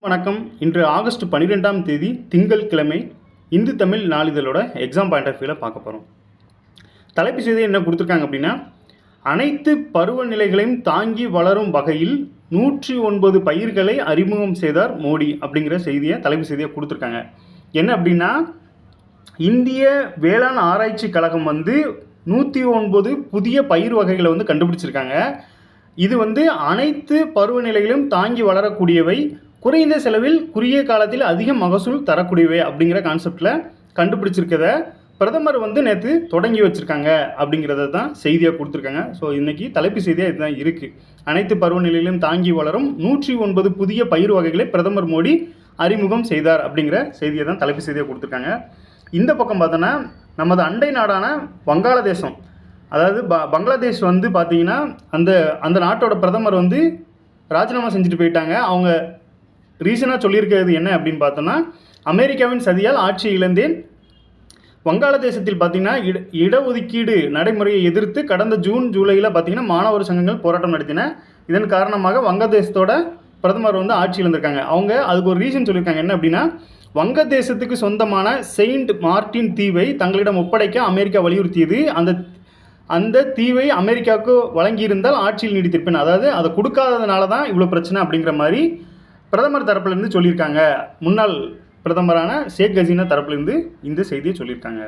வணக்கம். இன்று ஆகஸ்ட் 12ஆம் தேதி திங்கட்கிழமை. இந்து தமிழ் நாளிதழோட எக்ஸாம் பாயிண்ட் ஆஃப் வியூவில் பார்க்க போகிறோம். தலைப்பு செய்தி என்ன கொடுத்துருக்காங்க அப்படின்னா, அனைத்து பருவநிலைகளையும் தாங்கி வளரும் வகையில் 109 பயிர்களை அறிமுகம் செய்தார் மோடி அப்படிங்கிற செய்தியை தலைப்பு செய்தியை கொடுத்துருக்காங்க. என்ன அப்படின்னா, இந்திய வேளாண் ஆராய்ச்சி கழகம் 109 புதிய பயிர் வகைகளை கண்டுபிடிச்சிருக்காங்க. இது அனைத்து பருவநிலைகளையும் தாங்கி வளரக்கூடியவை, குறைந்த செலவில் குறுகிய காலத்தில் அதிக மகசூல் தரக்கூடியவை அப்படிங்கிற கான்செப்டில் கண்டுபிடிச்சிருக்கத பிரதமர் நேற்று தொடங்கி வச்சுருக்காங்க அப்படிங்கிறத தான் செய்தியாக கொடுத்துருக்காங்க. ஸோ இன்றைக்கி தலைப்பு செய்தியாக இதுதான் இருக்குது. அனைத்து பருவநிலையிலும் தாங்கி வளரும் 109 புதிய பயிர் வகைகளை பிரதமர் மோடி அறிமுகம் செய்தார் அப்படிங்கிற செய்தியை தான் தலைப்பு செய்தியாக கொடுத்துருக்காங்க. இந்த பக்கம் பார்த்தோன்னா, நமது அண்டை நாடான வங்காளதேசம், அதாவது பங்களாதேஷ் பார்த்தீங்கன்னா அந்த நாட்டோட பிரதமர் ராஜினாமா செஞ்சுட்டு போயிட்டாங்க. அவங்க ரீசனாக சொல்லியிருக்கிறது என்ன அப்படின்னு பார்த்தோன்னா, அமெரிக்காவின் சதியால் ஆட்சியை இழந்தேன். வங்காளதேசத்தில் பார்த்தீங்கன்னா இடஒதுக்கீடு நடைமுறையை எதிர்த்து கடந்த ஜூன் ஜூலையில் பார்த்தீங்கன்னா மாணவர் சங்கங்கள் போராட்டம் நடத்தின. இதன் காரணமாக வங்கதேசத்தோட பிரதமர் ஆட்சி இழந்திருக்காங்க. அவங்க அதுக்கு ஒரு ரீசன் சொல்லியிருக்காங்க. என்ன அப்படின்னா, வங்கதேசத்துக்கு சொந்தமான செயின்ட் மார்ட்டின் தீவை தங்களிடம் ஒப்படைக்க அமெரிக்கா வலியுறுத்தியது. அந்த தீவை அமெரிக்காவுக்கு வழங்கியிருந்தால் ஆட்சியில் நீடித்திருப்பேன். அதாவது அதை கொடுக்காததுனால தான் இவ்வளோ பிரச்சனை அப்படிங்கிற மாதிரி பிரதமர் தரப்புலேருந்து சொல்லியிருக்காங்க. முன்னாள் பிரதமரான ஷேக் ஹசீனா தரப்புலேருந்து இந்த செய்தியை சொல்லியிருக்காங்க.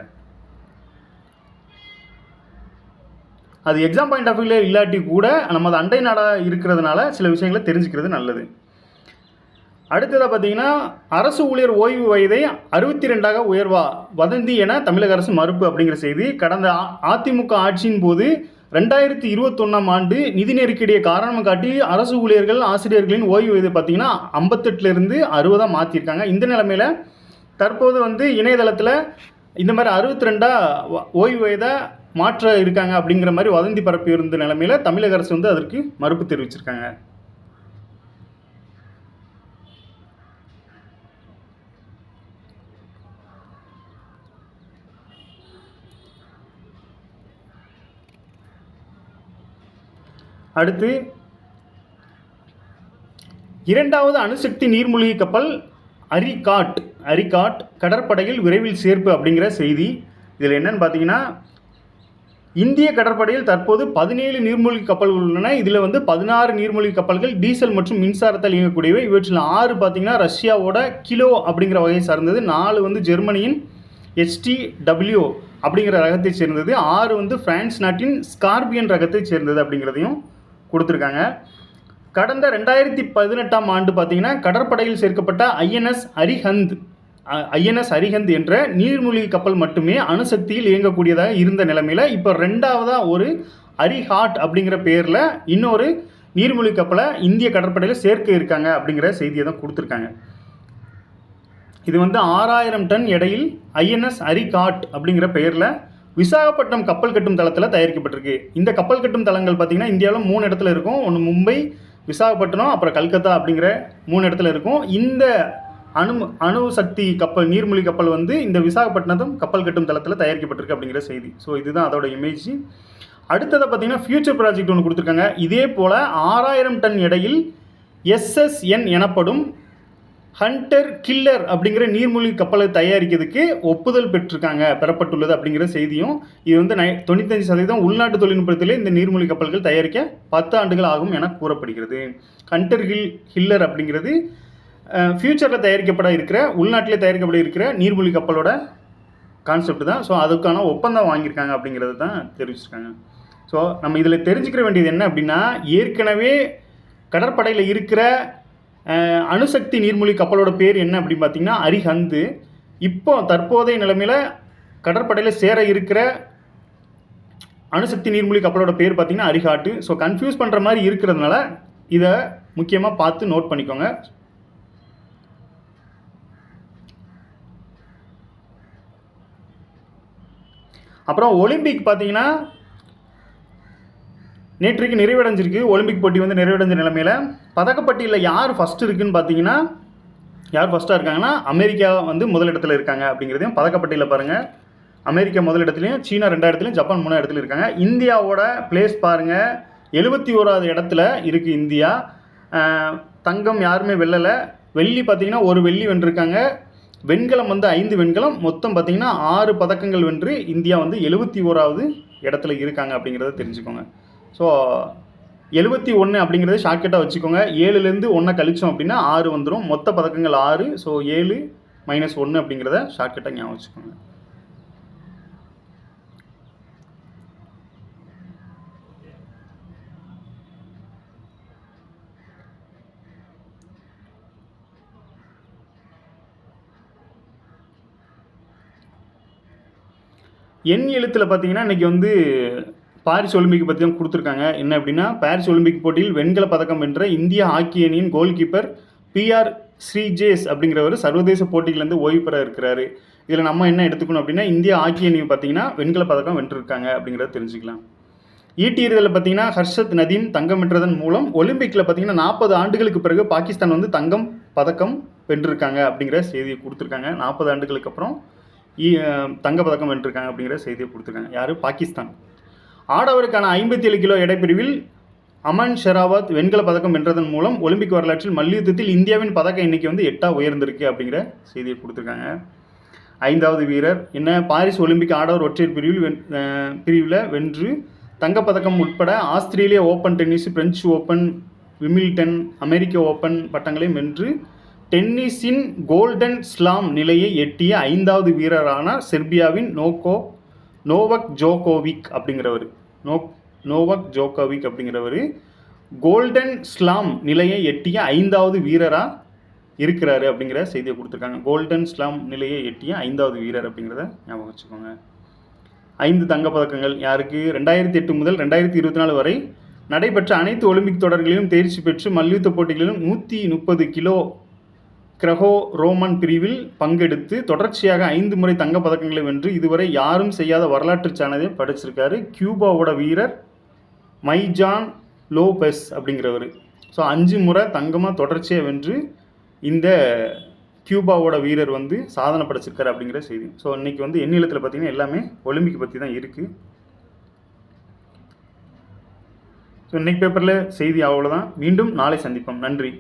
அது எக்ஸாம் பாயிண்ட் ஆஃப் வியூவில் இல்லாட்டி கூட நமது அண்டை நாடாக இருக்கிறதுனால சில விஷயங்களை தெரிஞ்சுக்கிறது நல்லது. அடுத்ததாக பார்த்தீங்கன்னா, அரசு ஊழியர் ஓய்வு வயதை 62ஆக உயர்வா வதந்தி என தமிழக அரசு மறுப்பு அப்படிங்கிற செய்தி. கடந்த அதிமுக ஆட்சியின் போது 2021ஆம் ஆண்டு நிதி நெருக்கடியை காரணம் காட்டி அரசு ஊழியர்கள் ஆசிரியர்களின் ஓய்வு வயது பார்த்தீங்கன்னா 58லேருந்து 60ஆக மாற்றிருக்காங்க. இந்த நிலைமையில் தற்போது இணையதளத்தில் இந்த மாதிரி 62ஆக ஓய்வு வயதை மாற்ற இருக்காங்க அப்படிங்கிற மாதிரி வதந்தி பரப்பி இருந்த நிலைமையில் தமிழக அரசு அதற்கு மறுப்பு தெரிவிச்சிருக்காங்க. அடுத்து, இரண்டாவது அணுசக்தி நீர்மூழ்கி கப்பல் அரிகாட் கடற்படையில் விரைவில் சேர்ப்பு அப்படிங்கிற செய்தி. இதில் என்னன்னு பார்த்தீங்கன்னா, இந்திய கடற்படையில் தற்போது 17 நீர்மூழ்கி கப்பல்கள் உள்ளன. இதில் 16 நீர்மூழ்கி கப்பல்கள் டீசல் மற்றும் மின்சாரத்தால் இயங்கக்கூடியவை. இவற்றில் 6 பார்த்தீங்கன்னா ரஷ்யாவோட கிலோ அப்படிங்கிற வகையை சார்ந்தது, 4 ஜெர்மனியின் HTW அப்படிங்கிற ரகத்தை சேர்ந்தது, 6 பிரான்ஸ் நாட்டின் ஸ்கார்பியன் ரகத்தை சேர்ந்தது அப்படிங்கிறதையும் கொடுத்துருக்காங்க. கடந்த 2018ஆம் ஆண்டு பார்த்தீங்கன்னா கடற்படையில் சேர்க்கப்பட்ட ஐஎன்எஸ் அரிஹந்த் என்ற நீர்மூழ்கி கப்பல் மட்டுமே அணுசக்தியில் இயங்கக்கூடியதாக இருந்த நிலைமையில் இப்போ 2வதாக ஒரு அரிஹாட் அப்படிங்கிற பேரில் இன்னொரு நீர்மூழ்கி கப்பலை இந்திய கடற்படையில் சேர்க்க இருக்காங்க அப்படிங்கிற செய்தியை தான் கொடுத்துருக்காங்க. இது 6000 டன் எடையில் ஐஎன்எஸ் அரிகாட் அப்படிங்கிற பெயரில் விசாகப்பட்டினம் கப்பல் கட்டும் தளத்தில் தயாரிக்கப்பட்டிருக்கு. இந்த கப்பல் கட்டும் தளங்கள் பார்த்திங்கன்னா இந்தியாவில் 3 இடத்துல இருக்கும். ஒன்று மும்பை, விசாகப்பட்டினம், அப்புறம் கல்கத்தா அப்படிங்கிற 3 இடத்துல இருக்கும். இந்த அணுசக்தி கப்பல் நீர்மூழ்கி கப்பல் இந்த விசாகப்பட்டினம் கப்பல் கட்டும் தளத்தில் தயாரிக்கப்பட்டிருக்கு அப்படிங்கிற செய்தி. ஸோ இதுதான் அதோட இமேஜ். அடுத்ததை பார்த்திங்கன்னா ஃபியூச்சர் ப்ராஜெக்ட் ஒன்று கொடுத்துருக்காங்க. இதே போல் 6000 டன் எடையில் SSN எனப்படும் ஹண்டர் கில்லர் அப்படிங்கிற நீர்மூழ்கி கப்பலை தயாரிக்கிறதுக்கு ஒப்புதல் பெறப்பட்டுள்ளது அப்படிங்கிற செய்தியும். இது 95% உள்நாட்டு தொழில்நுட்பத்திலே இந்த நீர்மூழ்கி கப்பல்கள் தயாரிக்க 10 ஆண்டுகள் ஆகும் என கூறப்படுகிறது. ஹண்டர் கில்லர் அப்படிங்கிறது ஃபியூச்சரில் உள்நாட்டிலே தயாரிக்கப்பட இருக்கிற நீர்மூழ்கி கப்பலோட கான்செப்ட் தான். ஸோ அதுக்கான ஒப்பந்தம் வாங்கியிருக்காங்க அப்படிங்கிறது தான் தெரிவிச்சிருக்காங்க. ஸோ நம்ம இதில் தெரிஞ்சுக்கிற வேண்டியது என்ன அப்படின்னா, ஏற்கனவே கடற்படையில் இருக்கிற அணுசக்தி நீர்மூழ்கி கப்பலோட பேர் என்ன அப்படின்னு பார்த்தீங்கன்னா அரிஹந்த். இப்போ தற்போதைய நிலைமையில் கடற்படையில் சேர இருக்கிற அணுசக்தி நீர்மூழ்கி கப்பலோட பேர் பார்த்தீங்கன்னா அரிகாட்டு. ஸோ கன்ஃபியூஸ் பண்ணுற மாதிரி இருக்கிறதுனால இதை முக்கியமாக பார்த்து நோட் பண்ணிக்கோங்க. அப்புறம் ஒலிம்பிக் பார்த்தீங்கன்னா நேற்றைக்கு நிறைவடைஞ்சிருக்கு. ஒலிம்பிக் போட்டி நிறைவடைஞ்ச நிலைமையில் பதக்கப்பட்டியில் யார் ஃபஸ்ட்டு இருக்குதுன்னு பார்த்தீங்கன்னா, யார் ஃபஸ்ட்டாக இருக்காங்கன்னா அமெரிக்கா முதலிடத்தில் இருக்காங்க அப்படிங்கிறதையும் பதக்கப்பட்டியில் பாருங்கள். அமெரிக்கா முதலிடத்துலையும், சீனா 2ஆம் இடத்துலையும், ஜப்பான் 3ஆம் இடத்துல இருக்காங்க. இந்தியாவோட பிளேஸ் பாருங்கள், 71வது இடத்துல இருக்குது இந்தியா. தங்கம் யாருமே வெல்லலை, வெள்ளி பார்த்தீங்கன்னா ஒரு வெள்ளி வென்றிருக்காங்க. வெண்கலம் வந்து 5 வெண்கலம், மொத்தம் பார்த்தீங்கன்னா 6 பதக்கங்கள் வென்று இந்தியா வந்து 71வது இடத்துல இருக்காங்க அப்படிங்கிறத தெரிஞ்சுக்கோங்க. ஸோ 71 அப்படிங்கிறத ஷார்ட்கட்டாக வச்சுக்கோங்க. 7லேருந்து 1 கழிச்சோம் அப்படின்னா 6 வந்துடும். மொத்த பதக்கங்கள் 6. ஸோ 7 - 1 அப்படிங்கிறத ஷார்ட்கட்டாக ஞாபகம் வச்சுக்கோங்க. எண் எழுத்தில் பார்த்தீங்கன்னா இன்றைக்கி வந்து பாரிஸ் ஒலிம்பிக் பற்றி தான் கொடுத்துருக்காங்க. என்ன அப்படின்னா, பாரிஸ் ஒலிம்பிக் போட்டியில் வெண்கல பதக்கம் வென்ற இந்திய ஹாக்கி அணியின் கோல் கீப்பர் பிஆர் ஸ்ரீஜேஷ் அப்படிங்கிறவர் சர்வதேச போட்டியிலேருந்து ஓய்வு பெற இருக்கிறாரு. இதில் நம்ம என்ன எடுத்துக்கணும் அப்படின்னா, இந்திய ஹாக்கி அணி பார்த்தீங்கன்னா வெண்கல பதக்கம் வென்றிருக்காங்க அப்படிங்கிறத தெரிஞ்சுக்கலாம். ஈட்டி எறிதலில் பார்த்தீங்கன்னா ஹர்ஷத் நதீம் தங்கம் வென்றதன் மூலம் ஒலிம்பிக்கில் பார்த்தீங்கன்னா 40 ஆண்டுகளுக்கு பிறகு பாகிஸ்தான் வந்து தங்கம் பதக்கம் வென்றிருக்காங்க அப்படிங்கிற செய்தியை கொடுத்துருக்காங்க. 40 ஆண்டுகளுக்கு அப்புறம் தங்க பதக்கம் வென்றிருக்காங்க அப்படிங்கிற செய்தியை கொடுத்துருக்காங்க. யார்? பாகிஸ்தான். ஆடவருக்கான 57 கிலோ எடைப்பிரிவில் அமன் ஷெராவத் வெண்கல பதக்கம் வென்றதன் மூலம் ஒலிம்பிக் வரலாற்றில் மல்யுத்தத்தில் இந்தியாவின் பதக்க எண்ணிக்கை வந்து 8 உயர்ந்திருக்கு அப்படிங்கிற செய்தியை கொடுத்துருக்காங்க. 5வது வீரர் என்ன? பாரிஸ் ஒலிம்பிக் ஆடவர் ஒற்றையர் பிரிவில் வென்று தங்கப்பதக்கம் உட்பட ஆஸ்திரேலிய ஓப்பன் டென்னிஸ், பிரெஞ்சு ஓப்பன், விமில்டன், அமெரிக்க ஓப்பன் பட்டங்களையும் வென்று டென்னிஸின் கோல்டன் ஸ்லாம் நிலையை எட்டிய 5வது வீரரான செர்பியாவின் நோவக் ஜோகோவிக் அப்படிங்கிறவர் கோல்டன் ஸ்லாம் நிலையை எட்டிய 5வது வீரராக இருக்கிறாரு அப்படிங்கிற செய்தியை கொடுத்துருக்காங்க. கோல்டன் ஸ்லாம் நிலையை எட்டிய 5வது வீரர் அப்படிங்கிறத ஞாபகம் வச்சுக்கோங்க. 5 தங்கப்பதக்கங்கள் யாருக்கு? 2008 முதல் 2024 வரை நடைபெற்ற அனைத்து ஒலிம்பிக் தொடர்களிலும் தேர்ச்சி பெற்று மல்யுத்த போட்டிகளிலும் 130 கிலோ கிரகோ ரோமன் பிரிவில் பங்கெடுத்து தொடர்ச்சியாக 5 முறை தங்கப்பதக்கங்களை வென்று இதுவரை யாரும் செய்யாத வரலாற்று சாதனையை படைச்சிருக்காரு கியூபாவோட வீரர் மைஜான் லோபெஸ் அப்படிங்கிறவர். ஸோ 5 முறை தங்கமாக தொடர்ச்சியாக வென்று இந்த கியூபாவோட வீரர் வந்து சாதனை படைச்சிருக்காரு அப்படிங்கிற செய்தி. ஸோ இன்றைக்கி வந்து எண்ணிலத்தில் பார்த்திங்கன்னா எல்லாமே ஒலிம்பிக் பற்றி தான் இருக்குது. ஸோ இன்றைக்கி பேப்பரில் செய்தி அவ்வளோதான். மீண்டும் நாளை சந்திப்போம். நன்றி.